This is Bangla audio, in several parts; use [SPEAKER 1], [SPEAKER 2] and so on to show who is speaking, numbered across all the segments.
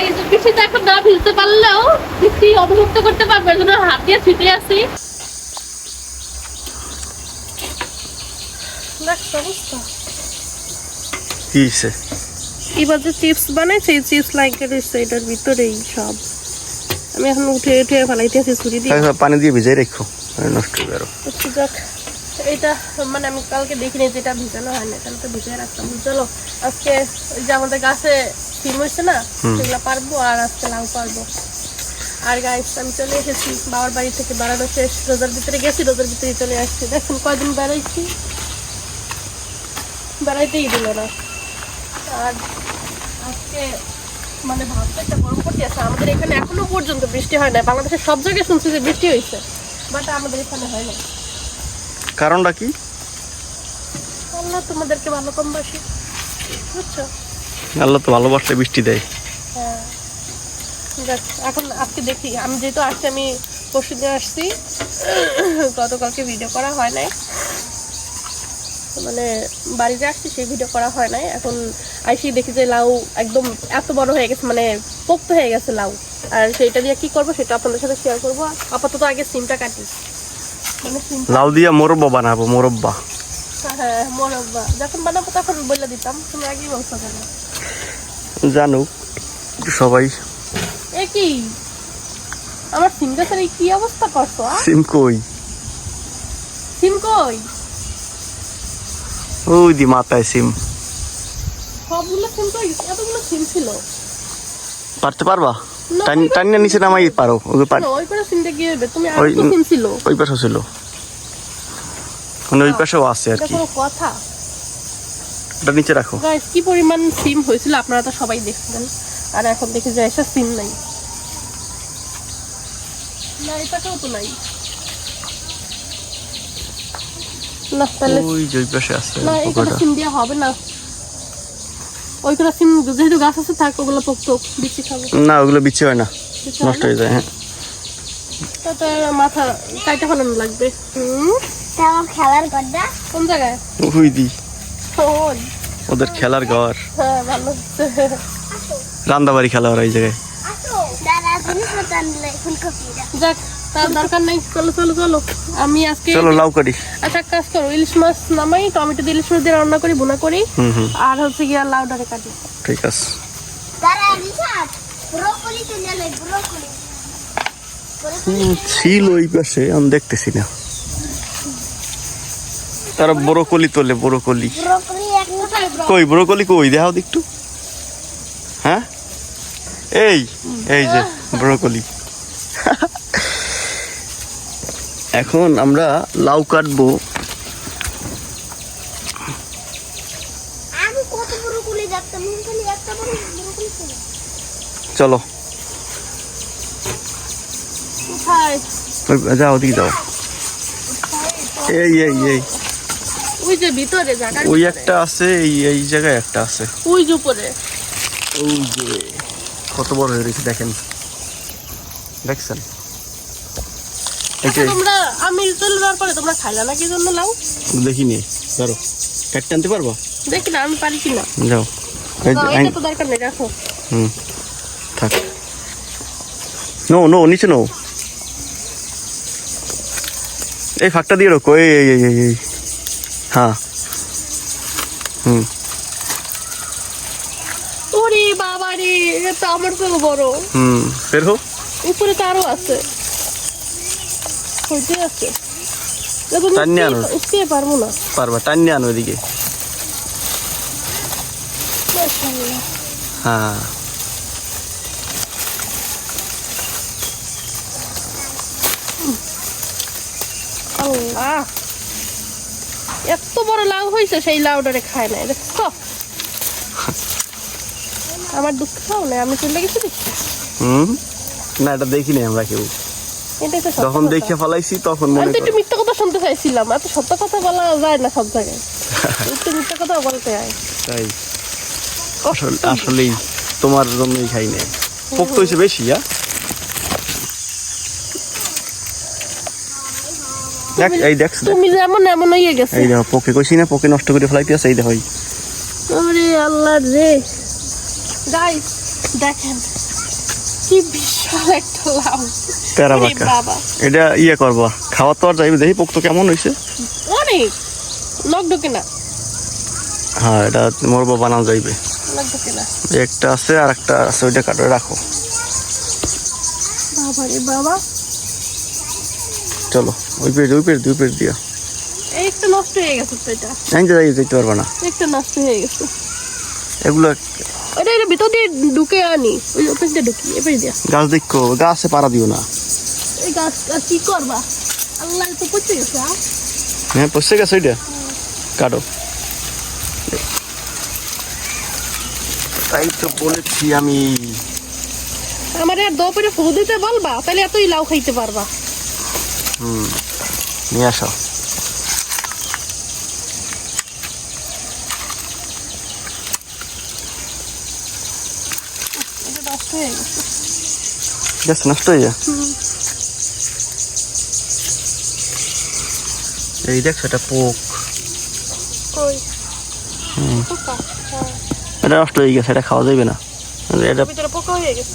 [SPEAKER 1] গাইস বৃষ্টিতে এখন না ভিজতে পারলেও বৃষ্টি অনুভব করতে পারবে, এজন্য হাত দিয়ে ছিটে আসি। এবার যে চিপস বানাইছে এই চিপস লাইকে রয়েছে এটার ভিতরেই সব। আমি এখন উঠে উঠে ফেলাইতেছি ছুরি দিয়ে।
[SPEAKER 2] পানি দিয়ে ভিজাই রাখো, নষ্ট হয়ে যাবে।
[SPEAKER 1] যাক এটা মানে আমি কালকে দেখিনি যেটা ভিজানো হয় না, তাহলে তো ভিজিয়ে রাখতাম। চলো আজকে যে আমাদের গাছে সিম হয়েছে না, সেগুলো পারবো আর আজকে লাউ পারবো। আর গাইস আমি চলে এসেছি বাবার বাড়ি থেকে, বেড়ানো শেষ, রোজার ভিতরে গেছি, রোজার ভিতরে চলে আসছি। দেখুন কয়দিন বেড়াইছি, বেড়াইতেই দিল না। আর আজকে মানে ভাবতে একটা গরম পড়তে আছে। আমাদের এখানে এখনো পর্যন্ত বৃষ্টি হয় না। বাংলাদেশের সব জায়গায় শুনছি যে বৃষ্টি হয়েছে, বাট আমাদের এখানে হয় না।
[SPEAKER 2] কারণটা কি?
[SPEAKER 1] আল্লাহ তোমাদেরকে ভালো কম বাসি, বুঝছো?
[SPEAKER 2] আল্লাহ তো ভালোবাসলে বৃষ্টি দেয়।
[SPEAKER 1] হ্যাঁ দেখ এখন আজকে দেখি, আমি যেহেতু আসছি, আমি পরশু দিন আসছি, গতকালকে ভিডিও করা হয় নাই, মানে বাড়িতে আসছি সেই ভিডিও করা হয় নাই। এখন আইসি দেখি যে লাউ একদম এত বড় হয়ে গেছে, মানে পোক্ত হয়ে গেছে লাউ। আর সেটা দিয়ে কি করবো সেটা আপনাদের সাথে শেয়ার করবো। আপাতত আগে সিমটা কাটি, মানে
[SPEAKER 2] লাউ দিয়া মোরব্বা বানাবো, মোরব্বা।
[SPEAKER 1] হ্যাঁ মোরব্বা যখন বানাবো তখন বলে দিতাম, তুমি আগেই বলছো কেন?
[SPEAKER 2] জানুক সবাই।
[SPEAKER 1] এ কি আমার সিম গাছের এই কি অবস্থা করছো?
[SPEAKER 2] সিম কই?
[SPEAKER 1] সিম কই?
[SPEAKER 2] ওই দি মাথায় সিম।
[SPEAKER 1] সবগুলো সিম কই? এতগুলো সিম ছিল।
[SPEAKER 2] পারতে পারবা? টাইনা নিচে নামাই পারো।
[SPEAKER 1] ওই করে সিমটা গিয়ে তুমি আর তো সিম ছিল।
[SPEAKER 2] ওই পাশে ছিল, মানে ওই পাশেও আছে আর কি।
[SPEAKER 1] কোনো কথা?
[SPEAKER 2] এটা নিচে রাখো।
[SPEAKER 1] গাইস কি পরিমাণ সিম হয়েছিল আপনারা তো সবাই দেখছেন। আর এখন দেখি যে এসব সিম নাই, না এটাকেও তো নাই। না তাহলে
[SPEAKER 2] ওই যে ওই পাশে আছে।
[SPEAKER 1] না এই করে সিম দেওয়া হবে না। ওই করে সিম যেহেতু গাছ আছে থাক, ওগুলো পোক্ত বিচি খাবো
[SPEAKER 2] না, ওগুলো বিচি হয় না, নষ্ট হয়ে যায়। হ্যাঁ
[SPEAKER 1] তাতে মাথা কাইটা ফেলানো লাগবে। খেলার ঘরটা কোন জায়গায়?
[SPEAKER 2] ওই দি
[SPEAKER 1] ওই
[SPEAKER 2] ওদের খেলার ঘর।
[SPEAKER 1] হ্যাঁ ভালো হচ্ছে।
[SPEAKER 2] রান্দাবাড়ি খেলা ওরা এই জায়গায়।
[SPEAKER 1] যাক তার দরকার নাই, চলো চলো চলো। আমি আজকে
[SPEAKER 2] চলো লাউ করি।
[SPEAKER 1] আচ্ছা কাজ করো, ইলিশ মাছ নামাই, টমেটো দিয়ে ইলিশ মাছ দিয়ে রান্না করি, ভুনা করি, আর হচ্ছে গিয়া লাউডারে কাটি।
[SPEAKER 2] ঠিক আছে। ছিল ওই পাশে, আমি দেখতেছি না। তারা ব্রোকলি তোলে, ব্রোকলি কই? ব্রোকলি কই দেখাও একটু। হ্যাঁ এই এই যে ব্রোকলি। এখন আমরা লাউ কাটবো। চলো যাও, ওদিকে যাও। এই এই এই
[SPEAKER 1] ওই যে ভিতরে জায়গা,
[SPEAKER 2] ওই একটা আছে, এই জায়গায় একটা আছে,
[SPEAKER 1] ওই যে উপরে।
[SPEAKER 2] ওই যে কত বড় হয়ে গেছে দেখেন, দেখছেন?
[SPEAKER 1] তোমরা আমি চলে যাওয়ার পরে তোমরা খাইলা না কি জন্য লাউ?
[SPEAKER 2] দেখিনি, ধরো কাটতে আনতে পারবা?
[SPEAKER 1] দেখি না আমি পারি কিনা।
[SPEAKER 2] যাও,
[SPEAKER 1] এটা তো দরকার নেই, রাখো।
[SPEAKER 2] থাক। নো নো, নিচে নো, এই ফাঁকটা দিয়ে রাখো। এই এই এই এই হ্যাঁ
[SPEAKER 1] ওরে বাবা রে, এটা তো আমার থেকে বড়।
[SPEAKER 2] বের হোক।
[SPEAKER 1] উপরে তো আরো আছে, হইতে আছে।
[SPEAKER 2] টান্নে আনো,
[SPEAKER 1] উঠতে পারবো না।
[SPEAKER 2] পারবা, টান্নে আনো এদিকে। হ্যাঁ
[SPEAKER 1] আল্লাহ, এত বড় লাউ হয়েছে, সেই লাউটারে খায় না। দেখছো আমার দুঃখ খাও না, আমি চলে গেছি।
[SPEAKER 2] না এটা দেখিনি আমরা কেউ,
[SPEAKER 1] এটাই তো
[SPEAKER 2] যখন দেখে ফেলাইছি তখন মনে
[SPEAKER 1] একটু মিথ্যা কথা শুনতে চাইছিলাম। এত সত্য কথা বলা যায় না সব জায়গায়, একটু মিথ্যা কথা বলতে হয়।
[SPEAKER 2] তাই আসলেই তোমার জন্যই খাই না, পোক্ত হয়েছে বেশি। দেখ এই দেখ,
[SPEAKER 1] তুমি যেমন এমন হয়ে গেছে।
[SPEAKER 2] এই দেখো পোকে কইছি না, পোকে নষ্ট করে ফেলাইতে আছে। এই দেখো,
[SPEAKER 1] ওরে আল্লাহ রে। গাইস দেখেন কি বিশাল একটা লাউ।
[SPEAKER 2] তেরা
[SPEAKER 1] আরে
[SPEAKER 2] বাঁকা
[SPEAKER 1] বাবা,
[SPEAKER 2] এটা ইয়ে করবা খাওয়া তো আর যাইবে দেখি পোক্ত কেমন হয়েছে।
[SPEAKER 1] অনেক নখ ঢোকে না,
[SPEAKER 2] হ্যাঁ এটা মরবা বানানো যাইবে।
[SPEAKER 1] নখ ঢোকে না।
[SPEAKER 2] একটা আছে আর একটা আছে, ওইটা কাটে রাখো।
[SPEAKER 1] বাবা রে বাবা,
[SPEAKER 2] চলো ওই পেট দিয়া
[SPEAKER 1] এই একটা নষ্ট হয়ে গেছে তো, এটা
[SPEAKER 2] যেতে পারবা না।
[SPEAKER 1] একটা নষ্ট হয়ে গেছে।
[SPEAKER 2] এগুলো
[SPEAKER 1] ওটা এটা ভিতর দিয়ে ঢুকে আনি, ওই ওপেন দিয়ে ঢুকি এবার দিয়া।
[SPEAKER 2] গাছ দেখো, গাছে পাড়া দিও না।
[SPEAKER 1] এই গাছ কি করবা, আল্লাহ তো পচে গেছে।
[SPEAKER 2] হ্যাঁ পচে গেছে, ওইটা কাটো। তাই তো বলেছি আমি।
[SPEAKER 1] আমার আর দো করে ফু দিতে বলবা, তাহলে এতই লাউ খাইতে পারবা।
[SPEAKER 2] নিয়ে আসো।
[SPEAKER 1] এটা নষ্ট হয়ে গেছে।
[SPEAKER 2] গ্যাস নষ্ট হয়ে যায়। এই দেখ সেটা পোক,
[SPEAKER 1] কই
[SPEAKER 2] এটা নষ্ট হয়ে গেছে, এটা খাওয়া যাবে না। এটা
[SPEAKER 1] ভিতরে পোকা হয়ে গেছে,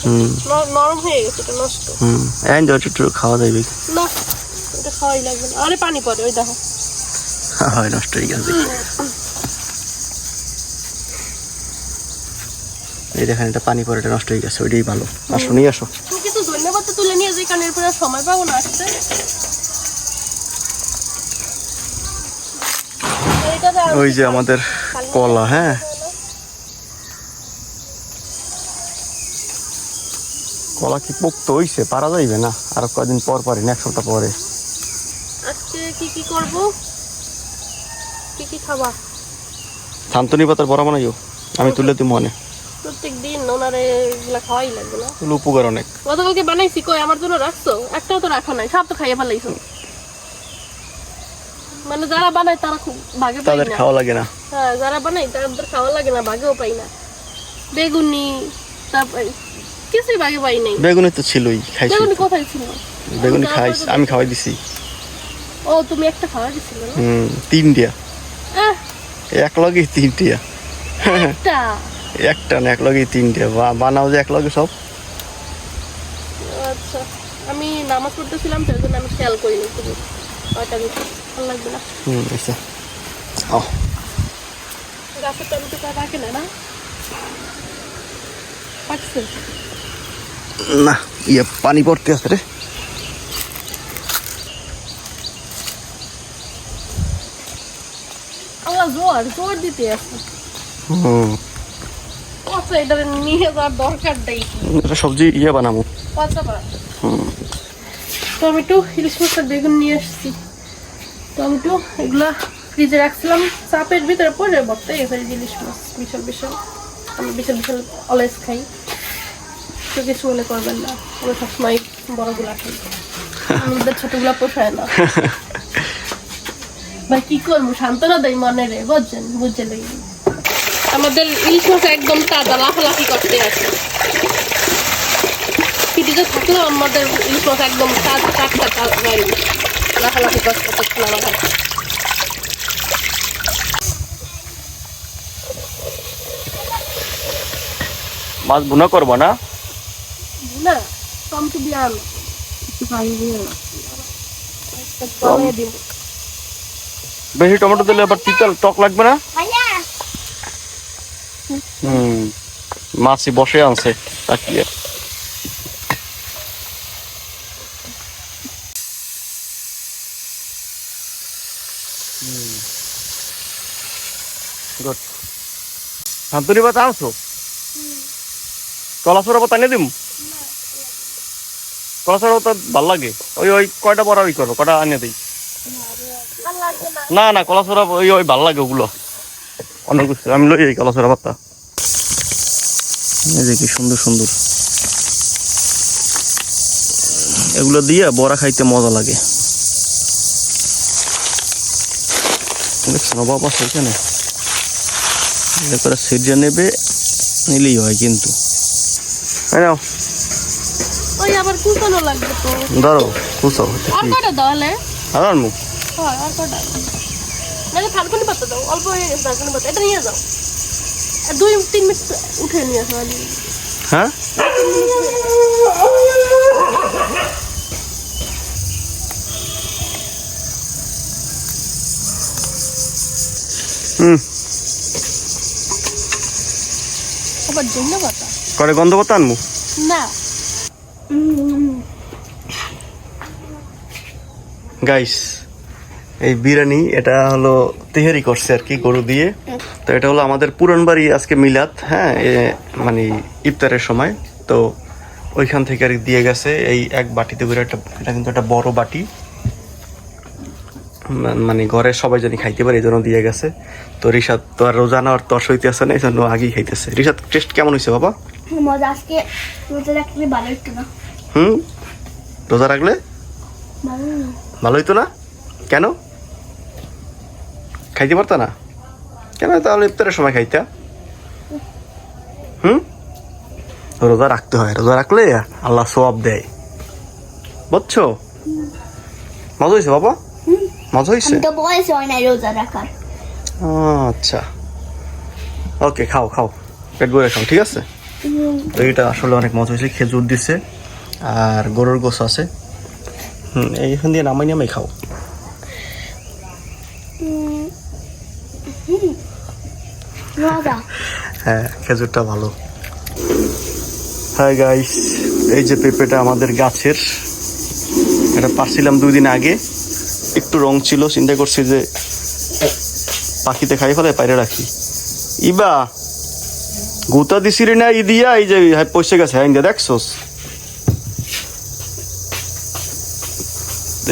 [SPEAKER 1] নরম হয়ে গেছে, এটা নষ্ট।
[SPEAKER 2] একটু খাওয়া যাবে
[SPEAKER 1] না, এটা খাওয়াই লাগবে না। আরে পানি পড়ে, ওই দেখো।
[SPEAKER 2] হয় নষ্ট হয়ে গেছে। এই দেখেন এটা পানি পরে, এটা নষ্ট হয়ে গেছে, ওইটাই ভালো। আসো নিয়ে আসো।
[SPEAKER 1] তুমি কিছু ধন্যবাদ তুলে নিয়ে যাই, কারণ এরপরে সময় পাবো না আসতে।
[SPEAKER 2] ওই যে আমাদের কলা, হ্যাঁ কলা কি পোক্ত হইছে, পারা যাইবে না আর কয়দিন পর পারি না, এক সপ্তাহ পরে।
[SPEAKER 1] আজকে কি করব, কি খাবা?
[SPEAKER 2] থানতনি পাতার বড়া বানাইও, আমি তুলে দিব মনে।
[SPEAKER 1] প্রত্যেক দিন ওনারে এগুলা খাওয়াই লাগবে না?
[SPEAKER 2] তুলে উপকার অনেক।
[SPEAKER 1] গতকালকে বানাইছি, কই আমার জন্য রাখছো? একটাও তো রাখো নাই, সব তো খাইয়ে ফেলাইছো। মানে যারা বানায় তারা খুব ভাগে পাই
[SPEAKER 2] তাদের
[SPEAKER 1] না।
[SPEAKER 2] খাওয়া লাগে না।
[SPEAKER 1] হ্যাঁ, যারা বানায় তাদের খাওয়া লাগে না, ভাগেও পাই না। বেগুনি, তারপর কিছুই ভাগে পাই নাই।
[SPEAKER 2] বেগুনি তো ছিলই, খাইছি।
[SPEAKER 1] বেগুনি কোথায় ছিল?
[SPEAKER 2] বেগুনি খাইছি, আমি খাওয়াই দিছি।
[SPEAKER 1] ও, তুমি একটা খাওয়া দিছিলে না?
[SPEAKER 2] তিনটা,
[SPEAKER 1] আহ,
[SPEAKER 2] এক লগে তিনটা।
[SPEAKER 1] একটা
[SPEAKER 2] একটা না, এক লগে তিনটা বানাও যে এক লগে সব।
[SPEAKER 1] আচ্ছা, আমি নামাজ পড়তেছিলাম, সেই জন্য আমি খেয়াল করিনি। তুমি কয়টা দিচ্ছি, ভালো লাগবে না।
[SPEAKER 2] আচ্ছা
[SPEAKER 1] গাছের টমেটো রাখে না, না পাকছে?
[SPEAKER 2] না, ইয়ে পানি পড়তে আছে রে।
[SPEAKER 1] আল্লাহ জোর দিতে আছে। আচ্ছা, এটা নিয়ে যাওয়ার দরকার নেই।
[SPEAKER 2] এটা সবজি ইয়ে বানাবো।
[SPEAKER 1] টমেটো, ইলিশ মাছ আর বেগুন নিয়ে আসছি। টমেটো এগুলা ফ্রিজে রাখছিলাম, চাপের ভিতরে পড়ে বর্তে গেছে। ইলিশ মাছ বিশাল, আমি বিশাল অলওয়েজ খাই, তো কিছু মনে করবেন না। আমি সবসময় বড়গুলা খাই, আমাদের ছোটগুলা পোষায় না। ভাই কি করবো, সান্ত্বনা দেয় মনে রে, বুঝছে লেগে। আমাদের ইলিশ মাছ একদম তাজা, লাফালাফি করতে আছে। ফ্রিজে থাকলেও আমাদের ইলিশ মাছ একদম টাটকা, লাফালাফি করতে আমার।
[SPEAKER 2] মাছ ভুনা করবো না?
[SPEAKER 1] না, টমেটো দিয়ে আনো, একটু পানি দিয়ে আনো।
[SPEAKER 2] বেশি টমেটো দিলে আবার তিতাল টক লাগবে না? মাছই বসে আনছে তাকিয়ে। শান্তনি পাতা আনছো? কলাছড়া পাতা এনে দিম? কলাছড়া পাতা ভাল লাগে। ওই কয়টা বড় ওই করো, কটা আনে দিই। না কলাছড়া ওই ভাল লাগে, ওগুলো অনেক কিছু। আমি লই এই কলাছড়া পাতা, এই যে কি সুন্দর। এগুলো দিয়ে বড়া খাইতে মজা লাগে। দেখছেন অভাব আছে এখানে, এরপরে সিরিয়া নেবে নিলেই হয় কিন্তু।
[SPEAKER 1] ওই আবার কুচানো লাগবে তো।
[SPEAKER 2] ধরো কুচাও।
[SPEAKER 1] আর কয়টা দাও হলে?
[SPEAKER 2] আর মুখ
[SPEAKER 1] হয়, আর কয়টা? নাহলে থালকুনি পাতা দাও, অল্প হয়ে গেছে থালকুনি পাতা। এটা নিয়ে যাও, 2-3 মিনিট উঠে নিয়ে আসো।
[SPEAKER 2] হ্যাঁ
[SPEAKER 1] আবার জন্য কথা
[SPEAKER 2] করে গন্ধ পাতা আনবো
[SPEAKER 1] না
[SPEAKER 2] গাইস এই বিরিয়ানি এটা হলো তেহারি করছে আর কি গরু দিয়ে। তো এটা হলো আমাদের পুরান বাড়ি আজকে মিলাদ, হ্যাঁ মানে ইফতারের সময়। তো ওইখান থেকে আর কি দিয়ে গেছে এই এক বাটিতে করে একটা, এটা কিন্তু একটা বড় বাটি, মানে ঘরে সবাই জানি খাইতে পারে এই জন্য দিয়ে গেছে। তো রিশাদ তো আর রোজা নেওয়ার তর সইতে আছে না, এই জন্য আগেই খাইতেছে। রিশাদ টেস্ট কেমন হয়েছে বাবা?
[SPEAKER 3] মজা আজকে রোজা রাখলে ভালো হতো না।
[SPEAKER 2] রোজা রাখলে ভালো হইতো না? কেন খাইতে পারতা না? কেন? তাহলে ইফতারের সময় খাইতা। রোজা রাখতে হয়, রোজা রাখলে আল্লাহ সওয়াব দেয়, বুঝছো? মজা হয়েছে বাবা? মজা হয়েছে?
[SPEAKER 3] তো বয়স হয় না রোজা রাখার।
[SPEAKER 2] আচ্ছা ওকে, খাও খাও, পেট ভরে খাও, ঠিক আছে। তো এটা আসলে অনেক মজা হয়েছে, খেজুর দিছে আর গরুর গোস আছে। এইখান দিয়ে নামাই নামাই খাও।
[SPEAKER 3] মজা।
[SPEAKER 2] হ্যাঁ খেজুরটা ভালো। হাই গাইস, এই যে পেঁপেটা আমাদের গাছের, এটা পারছিলাম 2 দিন আগে, একটু রং ছিল, চিন্তা করছি যে পাখিতে খাই ফেলে বাইরে রাখি। ইবা গুতা দিছিলি না ই দিয়া, এই যে পয়সা গেছে, হ্যাঁ দেখছোস?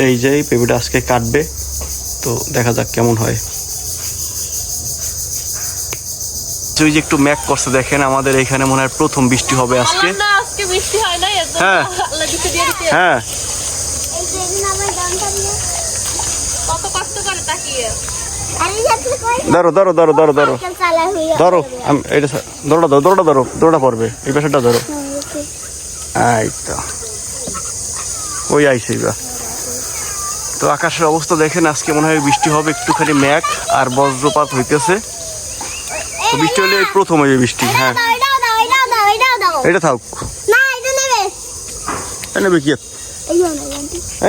[SPEAKER 2] এই যে পেঁপেটা আজকে কাটবে, তো দেখা যাক কেমন হয়। ওই যে একটু ম্যাক করছে দেখেন, আমাদের এখানে মনে হয় প্রথম বৃষ্টি হবে আজকে।
[SPEAKER 1] না আজকে বৃষ্টি হয় না,
[SPEAKER 2] হ্যাঁ
[SPEAKER 1] আল্লাহ দিতে দিয়ে দিতে
[SPEAKER 2] হ্যাঁ
[SPEAKER 3] এই যে আমার গানটা দিয়ে
[SPEAKER 1] কত কষ্ট করে তাকিয়ে।
[SPEAKER 3] আমি যাচ্ছি কই
[SPEAKER 2] ধরো ধরো ধরো ধরো ধরো
[SPEAKER 3] কাল চালা হইয়া
[SPEAKER 2] ধরো, এটা দৌড়া ধরো, দৌড়া ধরো, দৌড়া পড়বে, এই পাশেটা ধরো। এই তো ওই আইসে এবার। তো আকাশের অবস্থা দেখেন, আজকে মনে হয় বৃষ্টি হবে, একটুখানি ম্যাঘ আর বজ্রপাত হইতেছে। তো বৃষ্টি হলে প্রথম হয়ে বৃষ্টি। হ্যাঁ এটা থাক,
[SPEAKER 3] না এটা নেবে
[SPEAKER 2] নেবে কি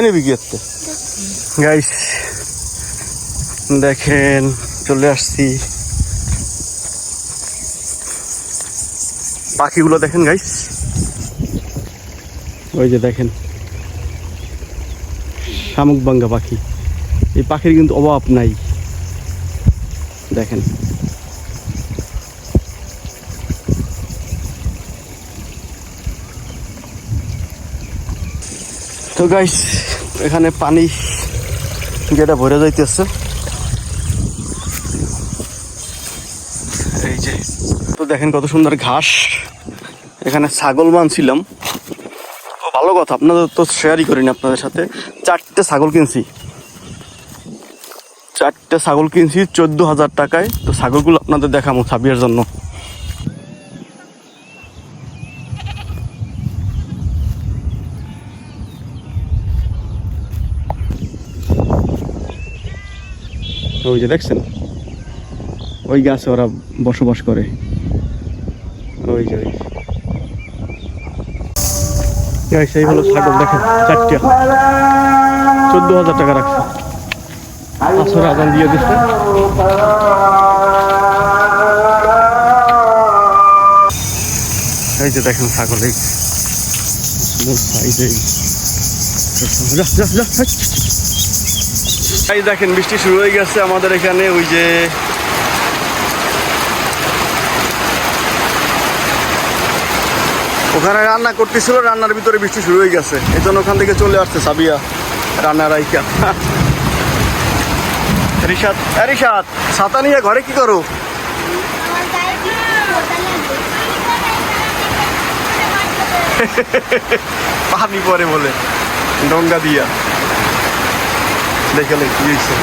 [SPEAKER 2] নেবে কি গাইস দেখেন চলে আসছি। পাখিগুলো দেখেন গাইস, ওই যে দেখেন শামুক বাঙ্গা পাখি। এই পাখির কিন্তু অভাব নাই, দেখেন। তো গাইস এখানে পানি যেটা ভরে যাইতেছে, এই যে। তো দেখেন কত সুন্দর ঘাস, এখানে ছাগল বানছিলাম। ও ভালো কথা, আপনাদের তো শেয়ারই করিনি আপনাদের সাথে। 4টে ছাগল কিনছি, 4টে ছাগল কিনছি 14,000 টাকায়। তো ছাগলগুলো আপনাদের দেখাবো ছাবিয়ার জন্য। ওই যে দেখছেন, ওই গাছে ওরা বসবাস করে, ওই যে সেই হলো ছাগল। দেখেন 4টে 14,000 টাকা রাখছে। আসরে আজান দিয়ে দিচ্ছে। এই যে দেখেন ছাগল, এই দেখেন বৃষ্টি শুরু হয়ে গেছে আমাদের এখানে। ওই যে ওখানে রান্না করতেছিল, রান্নার ভিতরে বৃষ্টি শুরু হয়ে গেছে, এই জন্য ওখান থেকে চলে আসছে সাবিয়া রান্নার আইকা। রিশাদ, রিশাদ ছাতা নিয়ে ঘরে কি করো?
[SPEAKER 3] আমার গায়ে কি ওটা লাগবে
[SPEAKER 2] পানি পরে বলে ডঙ্গা দিয়া দেখলে কি হয়েছে।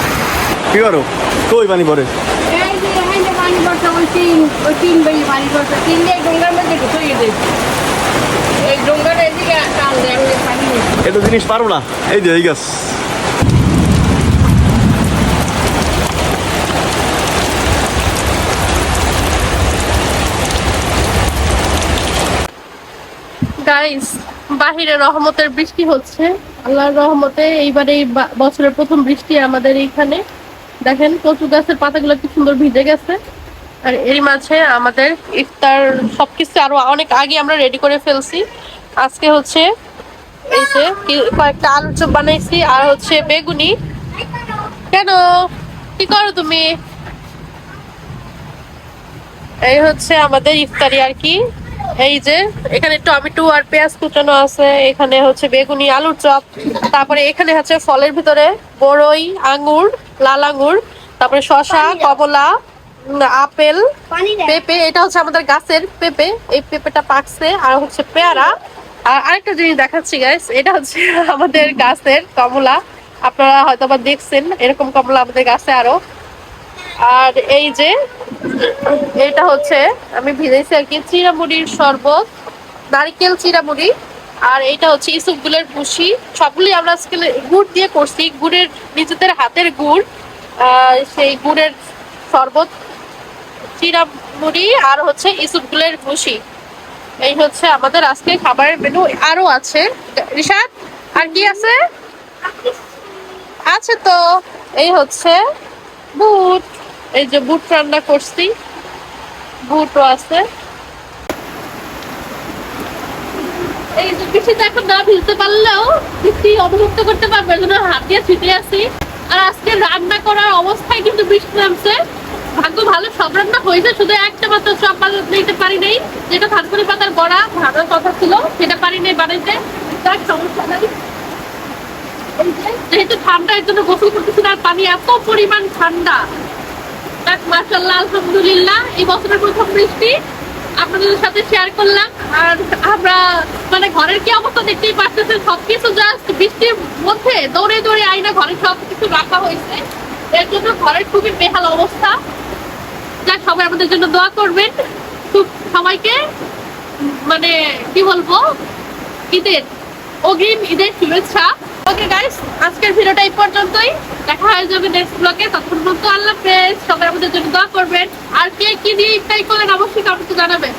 [SPEAKER 2] কি করো? কই পানি পরে?
[SPEAKER 1] এই যে এখানে পানি পড়ছে, ওই তিন বেলি পানি পড়ছে, 3 দিয়ে ডোঙ্গার মধ্যে ঢুকে গেছে। এই ডোঙ্গাটা এদিকে টান দেয়, আমি পানি নেই।
[SPEAKER 2] এটা জিনিস পারবো না, এই যে এই গাছ।
[SPEAKER 1] গাইস, বাহিরে রহমতের বৃষ্টি হচ্ছে। আল্লাহর রহমতে এইবারে এই বছরের প্রথম বৃষ্টি আমাদের এইখানে। দেখেন কচু গাছের পাতাগুলো কি সুন্দর ভিজে গেছে। আর এরই মাঝে আমাদের ইফতার সবকিছু আরো অনেক আগে আমরা রেডি করে ফেলছি। আজকে হচ্ছে এই যে কয়েকটা আলুর চপ বানাইছি, আর হচ্ছে বেগুনি। কেন, কি করো তুমি? এই হচ্ছে আমাদের ইফতারি আর কি। এই যে এখানে টমেটো আর পেঁয়াজ কুচানো আছে, এখানে হচ্ছে বেগুনি, আলুর চপ, তারপরে এখানে হচ্ছে ফলের ভিতরে বড়ই, আঙ্গুর, লাল আঙ্গুর, তারপরে শসা, কমলা, আপেল, পেঁপে। এটা হচ্ছে আমাদের গাছের পেঁপে, এই পেঁপেটা পাকছে। আর হচ্ছে পেয়ারা। আর আরেকটা জিনিস দেখাচ্ছি গাইস, এটা হচ্ছে আমাদের গাছের কমলা। আপনারা হয়তো বা দেখছেন এরকম কমলা আমাদের গাছে আরো। আর এই যে এটা হচ্ছে আমি ভিজাইছি আর কি চিড়ামুড়ির শরবত, নারিকেল চিড়ামুড়ি। আর এটা হচ্ছে ইসুফগুলের ভুসি। সবগুলি আমরা আজকে গুড় দিয়ে করছি, গুড়ের নিজেদের হাতের গুড়। সেই গুড়ের শরবত, চিড়ামুড়ি আর হচ্ছে ইসুফগুলের ভুসি। এই হচ্ছে আমাদের আজকে খাবারের মেনু। আরো আছে রিশাদ, আর কি আছে? আছে তো, এই হচ্ছে বুট, এই যে বুট রান্না করছি, বুটও আছে। এই যে বৃষ্টিতে এখন না ভিজতে পারলেও বৃষ্টি অনুভূত করতে পারবে, যেন হাত দিয়ে ছিটে আসি। আর আজকে রান্না করার অবস্থায় কিন্তু বৃষ্টি নামছে। ভাগ্য ভালো, সব রান্না হয়েছে, শুধু একটা মাত্র চপ বানাতে পারি নাই, যেটা থানকুনি পাতার বড়া ভাজার কথা ছিল, সেটা পারি নাই বানাইতে। তার সমস্যা নাই, যেহেতু ঠান্ডা এর জন্য গোসল করতেছি না। পানি এত পরিমাণ ঠান্ডা, মাশাআল্লাহ, আলহামদুলিল্লাহ। এই বছরের প্রথম বৃষ্টি আপনাদের সাথে শেয়ার করলাম। আর আমরা মানে ঘরের কি অবস্থা দেখতেই পাচ্ছেন, সবকিছু জাস্ট বৃষ্টির মধ্যে দৌড়ে দৌড়ে আইনা ঘরে সবকিছু রাখা হয়েছে। এর জন্য ঘরের খুবই বেহাল অবস্থা। যাক, সবাই আমাদের জন্য দোয়া করবেন। খুব সবাইকে মানে কি বলবো, অগ্রিম ঈদের শুভেচ্ছা। ওকে গাইস, আজকের ভিডিওটা এই পর্যন্তই। দেখা হয়ে যাবে নেক্সট ব্লগে। ততক্ষণ পর্যন্ত আল্লাহ হাফেজ। সবাই আমাদের জন্য দোয়া করবেন। আর কে কি দিয়ে ইফতারি করলেন অবশ্যই কমেন্টে জানাবেন।